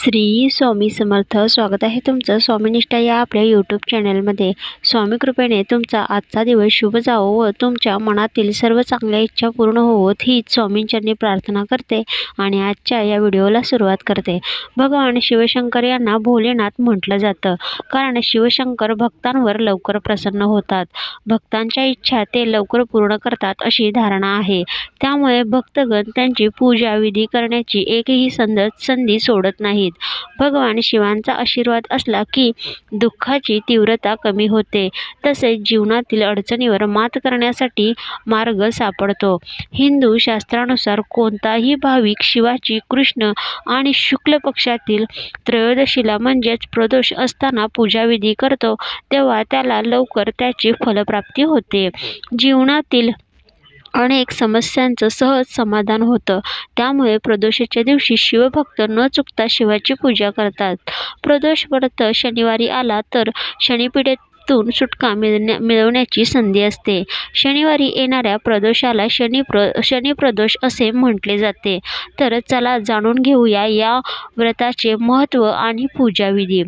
श्री स्वामी समर्थ. स्वागत आहे तुमचं स्वामीनिष्ठा या आपल्या यूट्यूब चॅनलमध्ये. स्वामी कृपेने तुमचा आजचा दिवस शुभ जावो व तुमच्या मनातील सर्व चांगल्या इच्छा पूर्ण होवोत हीच स्वामींचरणी प्रार्थना करते आणि आजच्या या व्हिडिओला सुरुवात करते. भगवान शिवशंकर यांना भोलेनाथ म्हटलं जातं कारण शिवशंकर भक्तांवर लवकर प्रसन्न होतात. भक्तांच्या इच्छा ते लवकर पूर्ण करतात अशी धारणा आहे. त्यामुळे भक्तगण त्यांची पूजा विधी करण्याची एकही संधी सोडत नाहीत. भगवान शिवांचा आशीर्वाद असला की दुःखाची तीव्रता कमी होते, तसेच जीवनातील अडचणीवर मात करण्यासाठी मार्ग सापडतो. हिंदू शास्त्रानुसार कोणताही भाविक शिवाची कृष्ण आणि शुक्ल पक्षातील त्रयोदशीला म्हणजेच प्रदोष असताना पूजाविधी करतो तेव्हा त्याला लवकर त्याची फलप्राप्ती होते. जीवनातील अनेक समस्यांचं सहज समाधान होतं. त्यामुळे प्रदोषाच्या दिवशी शिवभक्त न चुकता शिवाची पूजा करतात. प्रदोष व्रत शनिवारी आला तर शनिपीडेतून सुटका मिळवण्याची संधी असते. शनिवारी येणाऱ्या प्रदोषाला शनिप्रदोष असे म्हटले जाते. तर चला जाणून घेऊया या व्रताचे महत्त्व आणि पूजाविधी.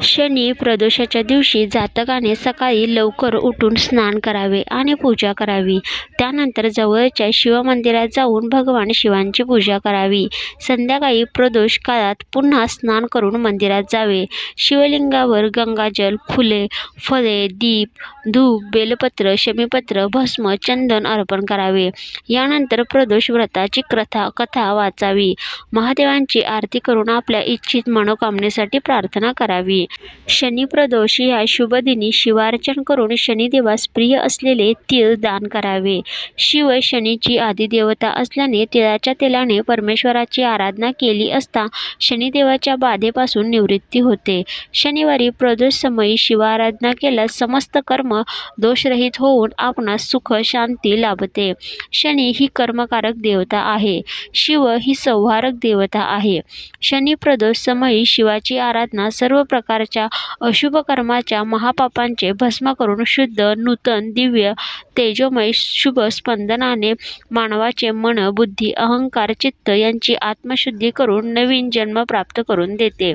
शनी प्रदोषाच्या दिवशी जातकाने सकाळी लवकर उठून स्नान करावे आणि पूजा करावी. त्यानंतर जवळच्या शिवमंदिरात जाऊन भगवान शिवांची पूजा करावी. संध्याकाळी प्रदोष काळात पुन्हा स्नान करून मंदिरात जावे. शिवलिंगावर गंगाजल, फुले, फळे, दीप, धूप, बेलपत्र, शमीपत्र, भस्म, चंदन अर्पण करावे. यानंतर प्रदोष व्रताची कथा वाचावी. महादेवांची आरती करून आपल्या इच्छित मनोकामनेसाठी प्रार्थना करावी. शनिप्रदोष या शुभदिनी शिवार्चन करून शनिदेवास प्रिय असलेले तीळ दान करावे. शिव शनीची आदिदेवता असल्याने तिळाच्या तेलाने परमेश्वराची आराधना केली असता शनिदेवाच्या बाधेपासून निवृत्ती होते. शनिवारी प्रदोष समयी शिवाराधना केल्यास समस्त कर्म दोषरहित होऊन आपणास सुख शांती लाभते. शनी ही कर्मकारक देवता आहे. शिव ही संहारक देवता आहे. शनी प्रदोष समयी शिवाची आराधना सर्व प्रकारच्या अशुभ कर्माच्या महापापांचे भस्म करून शुद्ध, नूतन, दिव्य, तेजोमय शुभ स्पंदनाने मानवाचे मन, बुद्धी, अहंकार, चित्त यांची आत्मशुद्धी करून नवीन जन्म प्राप्त करून देते.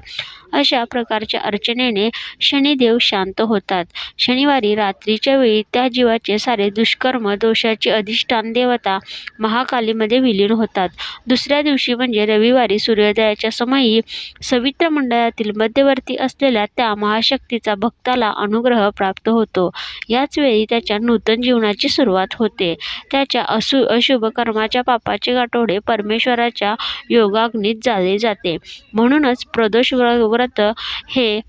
अशा प्रकारच्या अर्चनेने शनिदेव शांत होतात. शनिवारी रात्रीच्या वेळी त्या जीवाचे सारे दुष्कर्म दोषाची अधिष्ठान देवता महाकालीमध्ये विलीन होतात. दुसऱ्या दिवशी म्हणजे रविवारी सूर्योदयाच्या समयी सवित्र मंडळातील मध्यवर्ती असलेल्या त्या महाशक्तीचा भक्ताला अनुग्रह प्राप्त होतो. याच वेळी त्याच्या नूतन जीवनाची सुरुवात होते. त्याच्या अशुभ कर्माच्या पापाचे गाठोडे परमेश्वराच्या योगाग्नीत जाळले जाते. म्हणूनच प्रदोष व्रत हे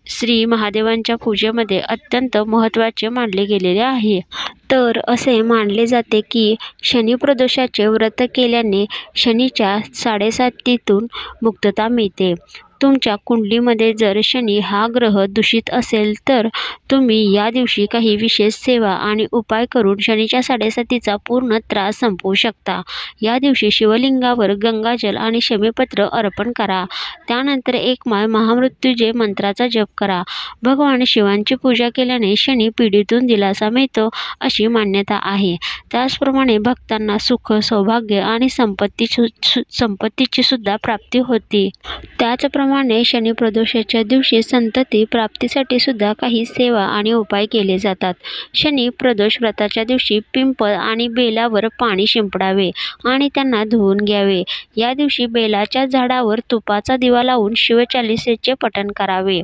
श्री महादेवांच्या पूजेमध्ये अत्यंत महत्त्वाचे मानले गेलेले आहे. तर असे मानले जाते की शनिप्रदोषाचे व्रत केल्याने शनीच्या 7.5 मुक्तता मिळते. तुमच्या कुंडलीमध्ये जर शनी हा ग्रह दूषित असेल तर तुम्ही या दिवशी काही विशेष सेवा आणि उपाय करून शनीच्या 7.5चा पूर्ण त्रास संपवू शकता. या दिवशी शिवलिंगावर गंगाजल आणि शमीपत्र अर्पण करा. त्यानंतर एक माळ महामृत्युंजय मंत्राचा जप करा. भगवान शिवांची पूजा केल्याने शनी पीडेतून दिलासा मिळतो अशी मान्यता आहे. त्याचप्रमाणे भक्तांना सुख, सौभाग्य आणि संपत्तीची सुद्धा प्राप्ती होती. त्याचप्रमाणे शनिप्रदोषाच्या दिवशी संतती प्राप्तीसाठी सुद्धा काही सेवा आणि उपाय केले जातात. शनी प्रदोष व्रताच्या दिवशी पिंपळ आणि बेलावर पाणी शिंपडावे आणि त्यांना धुवून घ्यावे. या दिवशी बेलाच्या झाडावर तुपाचा दिवा लावून शिवचालिसेचे पठण करावे.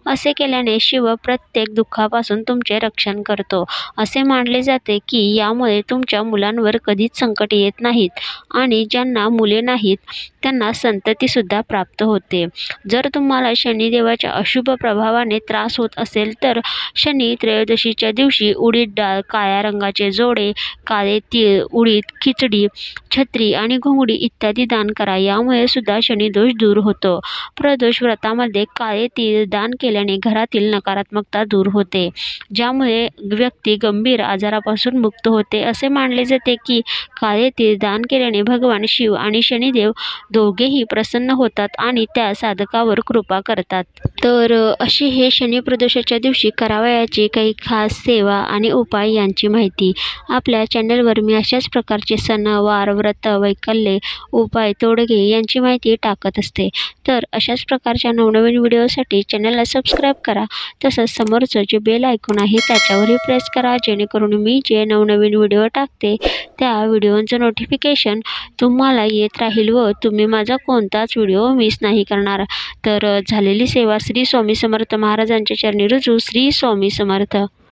असे केल्याने शिव प्रत्येक दुःखापासून तुमचे रक्षण करतो. असे मानले जाते की यामुळे तुमच्या मुलांवर कधीच संकट येत नाहीत आणि ज्यांना मुले नाहीत त्यांना संतती सुद्धा प्राप्त होते. जर तुम्हाला शनिदेवाच्या अशुभ प्रभावाने त्रास होत असेल तर शनी त्रयोदशीच्या दिवशी उडीद डाळ, काळ्या रंगाचे जोडे, काळे तीळ, उडीद, खिचडी, छत्री आणि घोंगडी इत्यादी दान करा. यामुळे सुद्धा शनिदोष दूर होतो. प्रदोष व्रतामध्ये काळे तीळ दान केल्याने घरातील नकारात्मकता दूर होते, ज्यामुळे व्यक्ती गंभीर आजारापासून मुक्त होते. असे मानले जाते की काळे तीळ दान केल्याने भगवान शिव आणि शनिदेव दोघेही प्रसन्न होतात आणि त्या साधकावर कृपा करतात. तर अशी हे शनिप्रदोषाच्या दिवशी करावयाची काही खास सेवा आणि उपाय यांची माहिती आपल्या चॅनलवर मी अशाच प्रकारचे सण, वार, व्रत, वैकल्ये, उपाय, तोडगे यांची माहिती टाकत असते. तर अशाच प्रकारच्या नवनवीन व्हिडिओसाठी चॅनलला सबस्क्राईब करा. तसंच समोरचं जे बेल आयकॉन आहे त्याच्यावरही प्रेस करा, जेणेकरून मी जे नवनवीन व्हिडिओ टाकते त्या व्हिडिओचं नोटिफिकेशन तुम्हाला येत राहील व तुम्ही माझा कोणताच व्हिडिओ मिस नाही करणार. तर झालेली सेवा श्री स्वामी समर्थ महाराजांच्या चरणी रुजू. श्री स्वामी समर्थ.